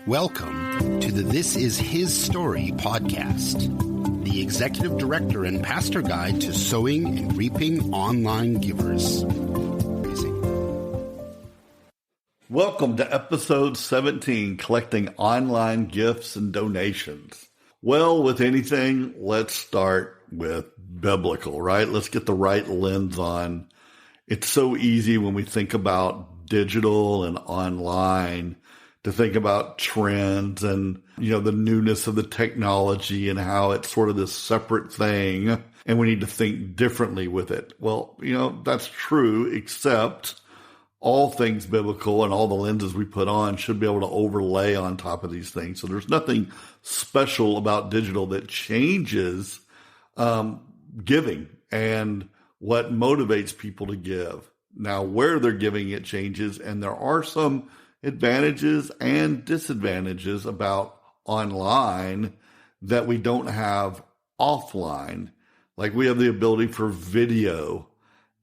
Welcome to the This Is His Story podcast, the executive director and pastor guide to sowing and reaping online givers. Welcome to episode 17, collecting online gifts and donations. Well, with anything, let's start with biblical, right? Let's get the right lens on. It's so easy when we think about digital and online to think about trends and, the newness of the technology and how it's sort of this separate thing and we need to think differently with it. Well, that's true, except all things biblical and all the lenses we put on should be able to overlay on top of these things. So there's nothing special about digital that changes giving and what motivates people to give. Now, where they're giving it changes, and there are some advantages and disadvantages about online that we don't have offline. Like we have the ability for video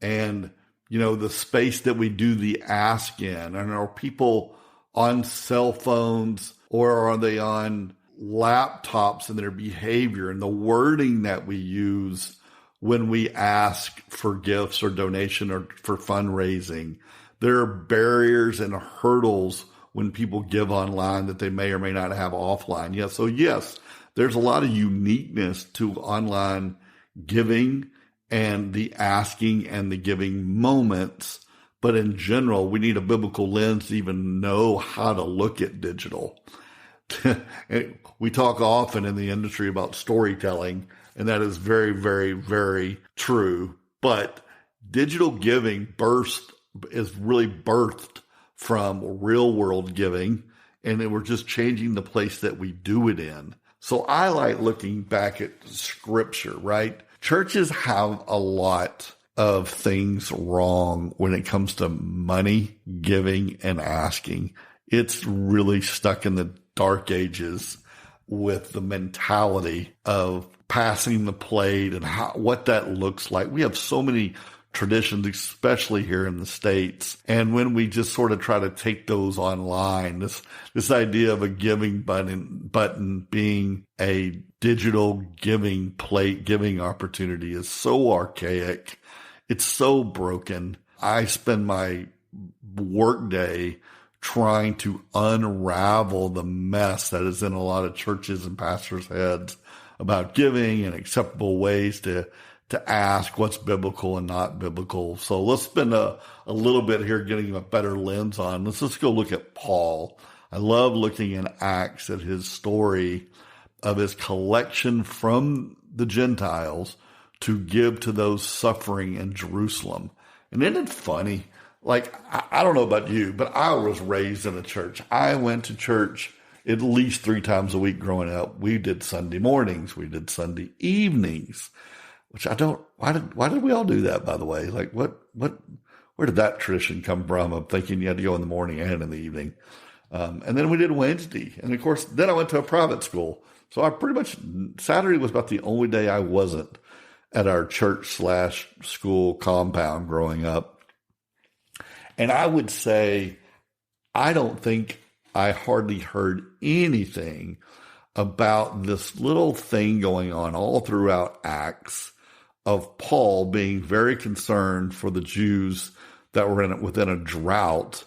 and, the space that we do the ask in. And are people on cell phones or are they on laptops and their behavior and the wording that we use when we ask for gifts or donation or for fundraising? There are barriers and hurdles when people give online that they may or may not have offline. Yeah, so yes, there's a lot of uniqueness to online giving and the asking and the giving moments. But in general, we need a biblical lens to even know how to look at digital. We talk often in the industry about storytelling, and that is very, very, very true. But digital giving is really birthed from real world giving, and then we're just changing the place that we do it in. So I like looking back at scripture, right? Churches have a lot of things wrong when it comes to money, giving, and asking. It's really stuck in the dark ages with the mentality of passing the plate and what that looks like. We have so many traditions, especially here in the States. And when we just sort of try to take those online, this idea of a giving button being a digital giving plate, giving opportunity is so archaic. It's so broken. I spend my workday trying to unravel the mess that is in a lot of churches and pastors' heads about giving and acceptable ways to ask what's biblical and not biblical. So let's spend a little bit here getting a better lens on. Let's just go look at Paul. I love looking in Acts at his story of his collection from the Gentiles to give to those suffering in Jerusalem. And isn't it funny? Like, I don't know about you, but I was raised in a church. I went to church at least 3 times a week growing up. We did Sunday mornings. We did Sunday evenings. Which why did we all do that, by the way? Like where did that tradition come from of thinking you had to go in the morning and in the evening? And then we did Wednesday. And of course, then I went to a private school. So I pretty much, Saturday was about the only day I wasn't at our church/school compound growing up. And I would say, I don't think I hardly heard anything about this little thing going on all throughout Acts of Paul being very concerned for the Jews that were within a drought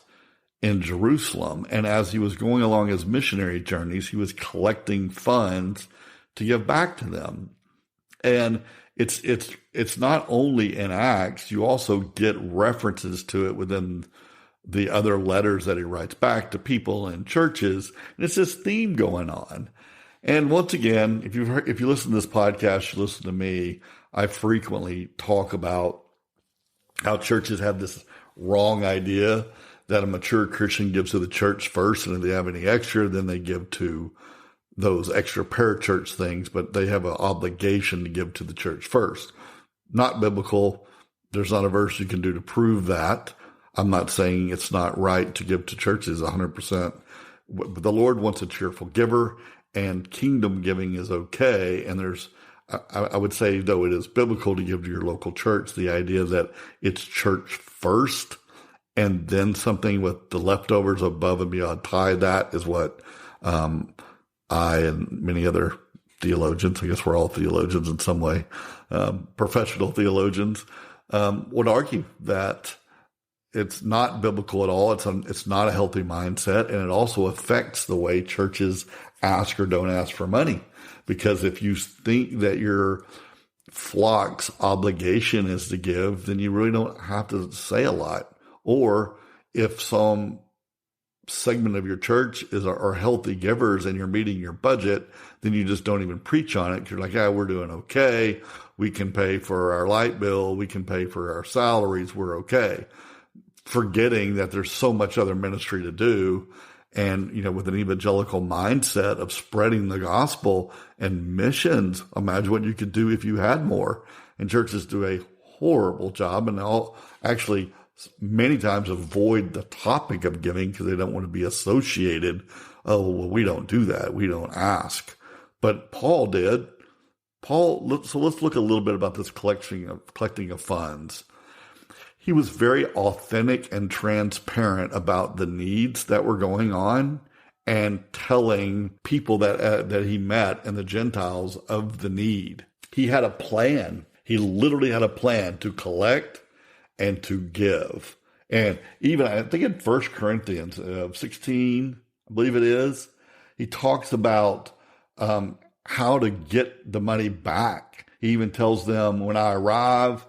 in Jerusalem. And as he was going along his missionary journeys, he was collecting funds to give back to them. And it's not only in Acts, you also get references to it within the other letters that he writes back to people in churches. And it's this theme going on. And once again, if you listen to this podcast, you listen to me, I frequently talk about how churches have this wrong idea that a mature Christian gives to the church first, and if they have any extra, then they give to those extra parachurch things, but they have an obligation to give to the church first. Not biblical. There's not a verse you can do to prove that. I'm not saying it's not right to give to churches 100%, but the Lord wants a cheerful giver, and kingdom giving is okay. And I would say, though it is biblical to give to your local church, the idea that it's church first and then something with the leftovers above and beyond tithe. That is what I and many other theologians, I guess we're all theologians in some way, professional theologians, would argue that it's not biblical at all. It's not a healthy mindset, and it also affects the way churches ask or don't ask for money. Because if you think that your flock's obligation is to give, then you really don't have to say a lot. Or if some segment of your church are healthy givers and you're meeting your budget, then you just don't even preach on it. You're like, we're doing okay. We can pay for our light bill. We can pay for our salaries. We're okay. Forgetting that there's so much other ministry to do. And, with an evangelical mindset of spreading the gospel and missions, imagine what you could do if you had more. And churches do a horrible job, and they'll actually many times avoid the topic of giving because they don't want to be associated. Oh, well, we don't do that. We don't ask. But Paul did. So let's look a little bit about this collecting of funds. He was very authentic and transparent about the needs that were going on and telling people that he met and the Gentiles of the need. He had a plan. He literally had a plan to collect and to give. And even, I think in 1 Corinthians 16, I believe it is, he talks about how to get the money back. He even tells them, when I arrive,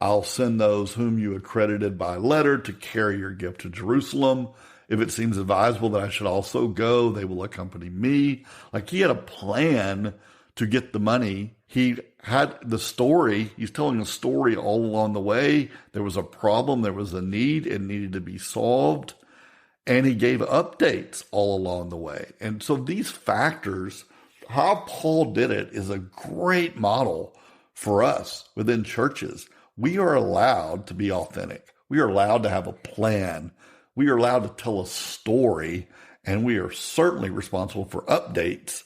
I'll send those whom you accredited by letter to carry your gift to Jerusalem. If it seems advisable that I should also go, they will accompany me. Like, he had a plan to get the money. He had the story. He's telling a story all along the way. There was a problem. There was a need. It needed to be solved. And he gave updates all along the way. And so these factors, how Paul did it, is a great model for us within churches. We are allowed to be authentic. We are allowed to have a plan. We are allowed to tell a story, and we are certainly responsible for updates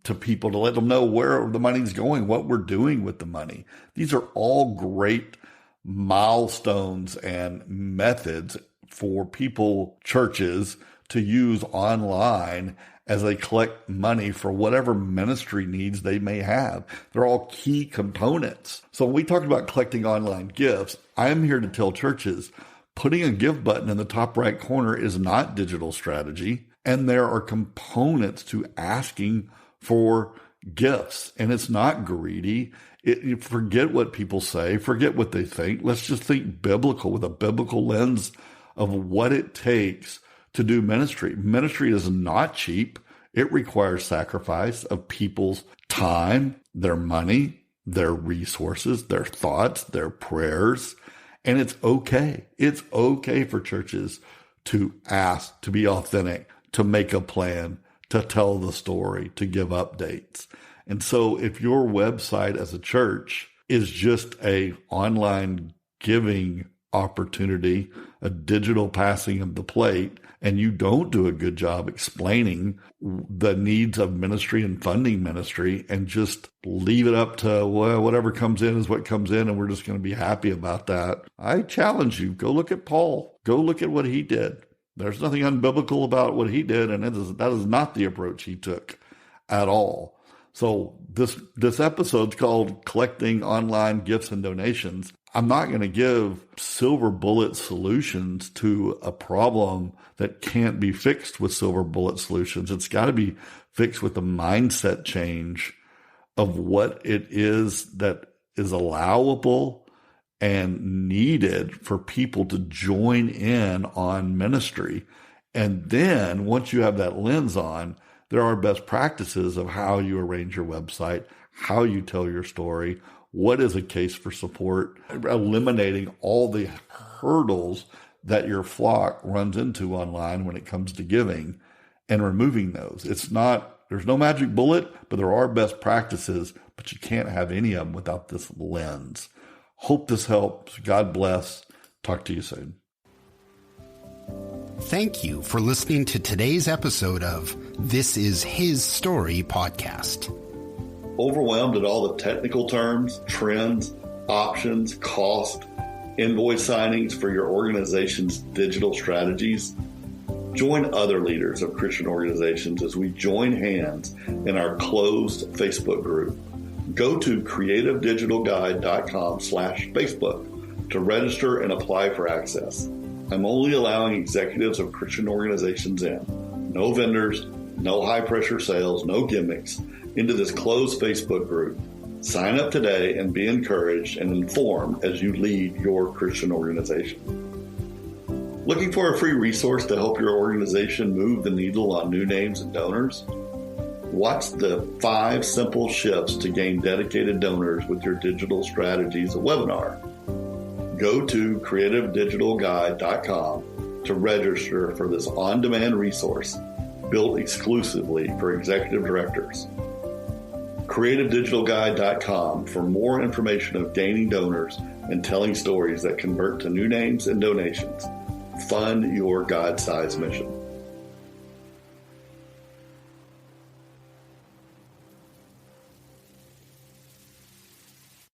to people to let them know where the money's going, what we're doing with the money. These are all great milestones and methods for people, churches, to use online as they collect money for whatever ministry needs they may have. They're all key components. So when we talk about collecting online gifts, I'm here to tell churches, putting a give button in the top right corner is not digital strategy. And there are components to asking for gifts. And it's not greedy. Forget what people say. Forget what they think. Let's just think biblical, with a biblical lens of what it takes to do ministry. Ministry is not cheap. It requires sacrifice of people's time, their money, their resources, their thoughts, their prayers. And it's okay. It's okay for churches to ask, to be authentic, to make a plan, to tell the story, to give updates. And so if your website as a church is just a online giving opportunity, a digital passing of the plate, and you don't do a good job explaining the needs of ministry and funding ministry, and just leave it up to, well, whatever comes in is what comes in, and we're just going to be happy about that, I challenge you, go look at Paul. Go look at what he did. There's nothing unbiblical about what he did, and that is not the approach he took at all. So this episode's called Collecting Online Gifts and Donations. I'm not going to give silver bullet solutions to a problem that can't be fixed with silver bullet solutions. It's got to be fixed with the mindset change of what it is that is allowable and needed for people to join in on ministry. And then once you have that lens on, there are best practices of how you arrange your website, how you tell your story, what is a case for support, eliminating all the hurdles that your flock runs into online when it comes to giving, and removing those. There's no magic bullet, but there are best practices, but you can't have any of them without this lens. Hope this helps. God bless. Talk to you soon. Thank you for listening to today's episode of This Is His Story podcast. Overwhelmed at all the technical terms, trends, options, cost, Invoice signings for your organization's digital strategies? Join other leaders of Christian organizations as we join hands in our closed Facebook group. Go to creativedigitalguide.com/Facebook to register and apply for access. I'm only allowing executives of Christian organizations in. No vendors, no high-pressure sales, no gimmicks, into this closed Facebook group. Sign up today and be encouraged and informed as you lead your Christian organization. Looking for a free resource to help your organization move the needle on new names and donors? Watch the 5 simple shifts to gain dedicated donors with your digital strategies webinar. Go to creativedigitalguide.com to register for this on-demand resource built exclusively for executive directors. creativedigitalguide.com for more information of gaining donors and telling stories that convert to new names and donations. Fund your God-sized mission.